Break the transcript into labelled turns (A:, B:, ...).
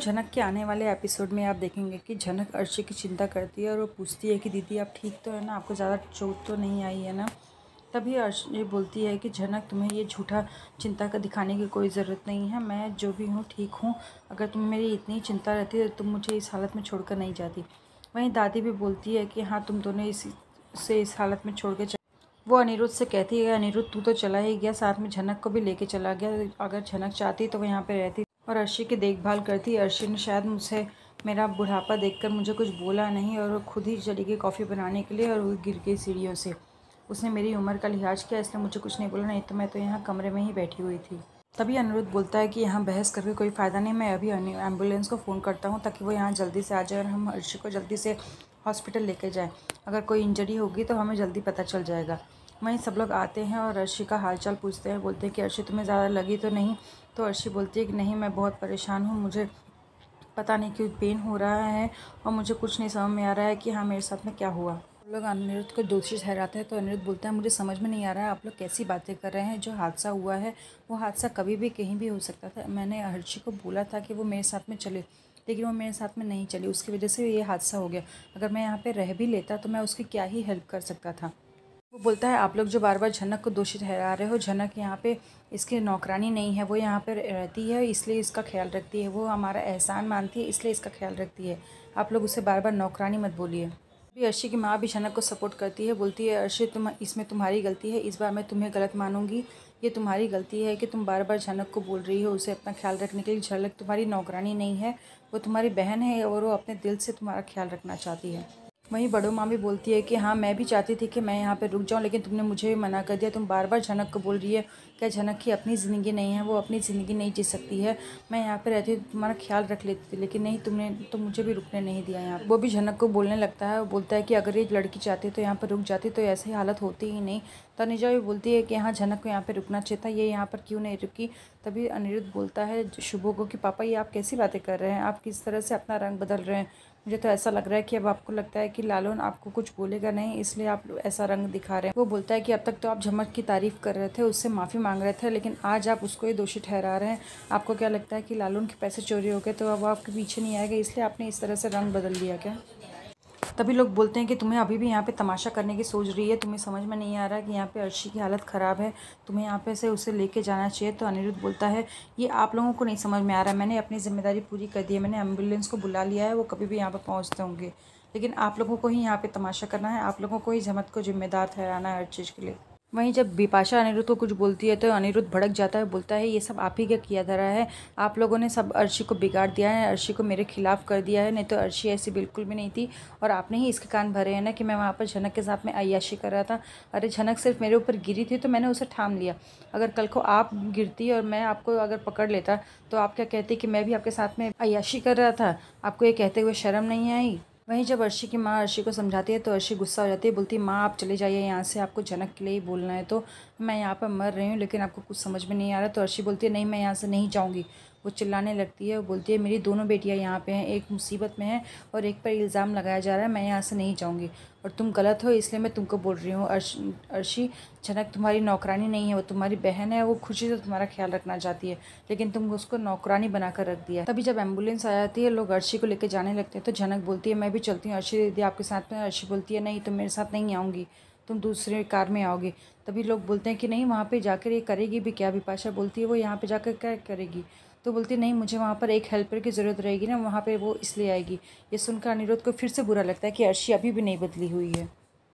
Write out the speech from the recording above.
A: झनक के आने वाले एपिसोड में आप देखेंगे कि झनक अर्शी की चिंता करती है और वो पूछती है कि दीदी आप ठीक तो है ना, आपको ज़्यादा चोट तो नहीं आई है ना। तभी अर्शी बोलती है कि झनक तुम्हें ये झूठा चिंता का दिखाने की कोई ज़रूरत नहीं है, मैं जो भी हूँ ठीक हूँ। अगर तुम्हें मेरी इतनी चिंता रहती है तो तुम मुझे इस हालत में छोड़कर नहीं जाती। वहीं दादी भी बोलती है कि हाँ तुम दोनों इस हालत में छोड़ के वो अनिरुद्ध से कहती है अनिरुद्ध तू तो चला ही गया, साथ में झनक को भी लेके चला गया। अगर झनक चाहती तो वो यहाँ पे रहती और अर्शी की देखभाल करती। अर्शी ने शायद मुझसे मेरा बुढ़ापा देखकर मुझे कुछ बोला नहीं और वो खुद ही चली गई कॉफ़ी बनाने के लिए और वो गिर गई सीढ़ियों से। उसने मेरी उम्र का लिहाज किया इसलिए मुझे कुछ नहीं बोला, नहीं तो मैं तो यहाँ कमरे में ही बैठी हुई थी। तभी अनिरुद्ध बोलता है कि यहाँ बहस करके कोई फ़ायदा नहीं, मैं अभी एम्बुलेंस को फ़ोन करता हूँ ताकि वो यहाँ जल्दी से आ जाए और हम अर्शी को जल्दी से हॉस्पिटल लेके जाएँ। अगर कोई इंजरी होगी तो हमें जल्दी पता चल जाएगा। वहीं सब लोग आते हैं और अर्शी का हालचाल पूछते हैं। बोलते हैं कि अर्शी तुम्हें ज़्यादा लगी तो नहीं? तो अर्शी बोलती है कि नहीं, मैं बहुत परेशान हूँ, मुझे पता नहीं क्यों पेन हो रहा है और मुझे कुछ नहीं समझ में आ रहा है कि हाँ मेरे साथ में क्या हुआ। लोग अनिरुद्ध को दोषी ठहराते हैं तो अनिरुद्ध बोलता है मुझे समझ में नहीं आ रहा है आप लोग कैसी बातें कर रहे हैं। जो हादसा हुआ है वो हादसा कभी भी कहीं भी हो सकता था। मैंने अर्शी को बोला था कि वो मेरे साथ में चले, लेकिन वो मेरे साथ में नहीं चली, उसकी वजह से ये हादसा हो गया। अगर मैं यहाँ पे रह भी लेता तो मैं उसकी क्या ही हेल्प कर सकता था। वो बोलता है आप लोग जो बार बार झनक को दोषी ठहरा रहे हो, झनक यहाँ पे इसकी नौकरानी नहीं है, वो यहाँ पे रहती है इसलिए इसका ख्याल रखती है, वो हमारा एहसान मानती है इसलिए इसका ख्याल रखती है। आप लोग उसे बार बार नौकरानी मत बोलिए। अभी अर्शी की माँ भी झनक को सपोर्ट करती है, बोलती है अर्शी इसमें तुम्हारी गलती है, इस बार मैं तुम्हें गलत मानूंगी। ये तुम्हारी गलती है कि तुम बार बार झनक को बोल रही हो उसे अपना ख्याल रखने के लिए। झनक तुम्हारी नौकरानी नहीं है, वो तुम्हारी बहन है और वो अपने दिल से तुम्हारा ख्याल रखना चाहती है। वहीं बड़ों माँ भी बोलती है कि हाँ मैं भी चाहती थी कि मैं यहाँ पे रुक जाऊँ, लेकिन तुमने मुझे मना कर दिया। तुम बार बार झनक को बोल रही है क्या झनक की अपनी ज़िंदगी नहीं है, वो अपनी ज़िंदगी नहीं जी सकती है। मैं यहाँ पे रहती तो तुम्हारा ख्याल रख लेती थी, लेकिन नहीं, तुमने तो मुझे भी रुकने नहीं दिया यहाँ। वो भी झनक को बोलने लगता है, वो बोलता है कि अगर ये लड़की चाहती तो यहाँ पर रुक जाती तो ऐसी हालत होती ही नहीं। तनुजा भी बोलती है कि हाँ झनक को यहाँ पर रुकना चाहिए था, ये यहाँ पर क्यों नहीं रुकी। तभी अनिरुद्ध बोलता है शुभो को कि पापा ये आप कैसी बातें कर रहे हैं, आप किस तरह से अपना रंग बदल रहे हैं। मुझे तो ऐसा लग रहा है कि अब आपको लगता है कि लालन आपको कुछ बोलेगा नहीं, इसलिए आप ऐसा रंग दिखा रहे हैं। वो बोलता है कि अब तक तो आप झनक की तारीफ़ कर रहे थे, उससे माफ़ी मांग रहे थे, लेकिन आज आप उसको ही दोषी ठहरा रहे हैं। आपको क्या लगता है कि लालन के पैसे चोरी हो गए तो अब आपके पीछे नहीं आएगा, इसलिए आपने इस तरह से रंग बदल दिया क्या? तभी लोग बोलते हैं कि तुम्हें अभी भी यहाँ पे तमाशा करने की सोच रही है, तुम्हें समझ में नहीं आ रहा कि यहाँ पे अर्शी की हालत ख़राब है, तुम्हें यहाँ पे से उसे लेके जाना चाहिए। तो अनिरुद्ध बोलता है ये आप लोगों को नहीं समझ में आ रहा है, मैंने अपनी जिम्मेदारी पूरी कर दी है, मैंने एम्बुलेंस को बुला लिया है, वो कभी भी यहाँ पर पहुँचते होंगे, लेकिन आप लोगों को ही यहाँ पर तमाशा करना है, आप लोगों को ही झमक को जिम्मेदार ठहराना है हर चीज़ के लिए। वहीं जब बिपाशा अनिरुद्ध को कुछ बोलती है तो अनिरुद्ध भड़क जाता है, बोलता है ये सब आप ही का किया धरा है, आप लोगों ने सब अर्शी को बिगाड़ दिया है, अर्शी को मेरे खिलाफ़ कर दिया है, नहीं तो अर्शी ऐसी बिल्कुल भी नहीं थी। और आपने ही इसके कान भरे हैं ना कि मैं वहाँ पर झनक के साथ में अय्याशी कर रहा था। अरे झनक सिर्फ मेरे ऊपर गिरी थी तो मैंने उसे थाम लिया, अगर कल को आप गिरती और मैं आपको अगर पकड़ लेता तो आप क्या कहती कि मैं भी आपके साथ में अय्याशी कर रहा था? आपको ये कहते हुए शर्म नहीं आई? वहीं जब अर्शी की माँ अर्शी को समझाती है तो अर्शी गुस्सा हो जाती है, बोलती है माँ आप चले जाइए यहाँ से, आपको झनक के लिए ही बोलना है तो मैं यहाँ पर मर रही हूँ, लेकिन आपको कुछ समझ में नहीं आ रहा। तो अर्शी बोलती है नहीं मैं यहाँ से नहीं जाऊँगी। वो चिल्लाने लगती है, वो बोलती है मेरी दोनों बेटियाँ यहाँ पे हैं, एक मुसीबत में है और एक पर इल्ज़ाम लगाया जा रहा है, मैं यहाँ से नहीं जाऊँगी और तुम गलत हो इसलिए मैं तुमको बोल रही हूँ। अर्शी झनक तुम्हारी नौकरानी नहीं है, वो तुम्हारी बहन है, वो खुशी से तुम्हारा ख्याल रखना चाहती है, लेकिन तुम उसको नौकरानी बनाकर रख दिया। तभी जब एम्बुलेंस आ जाती है लोग अर्शी को लेकर जाने लगते हैं तो झनक बोलती है मैं भी चलती हूँ अर्शी दीदी आपके साथ में। अर्शी बोलती है नहीं तुम मेरे साथ नहीं आऊँगी, तुम दूसरे कार में आओगे। तभी लोग बोलते हैं कि नहीं वहाँ पे जाकर ये करेगी भी क्या? बिपाशा बोलती है वो यहाँ पे जाकर क्या करेगी? तो बोलती है नहीं मुझे वहाँ पर एक हेल्पर की ज़रूरत रहेगी ना, वहाँ पे वो इसलिए आएगी। ये सुनकर अनिरुद्ध को फिर से बुरा लगता है कि अर्शी अभी भी नहीं बदली हुई है।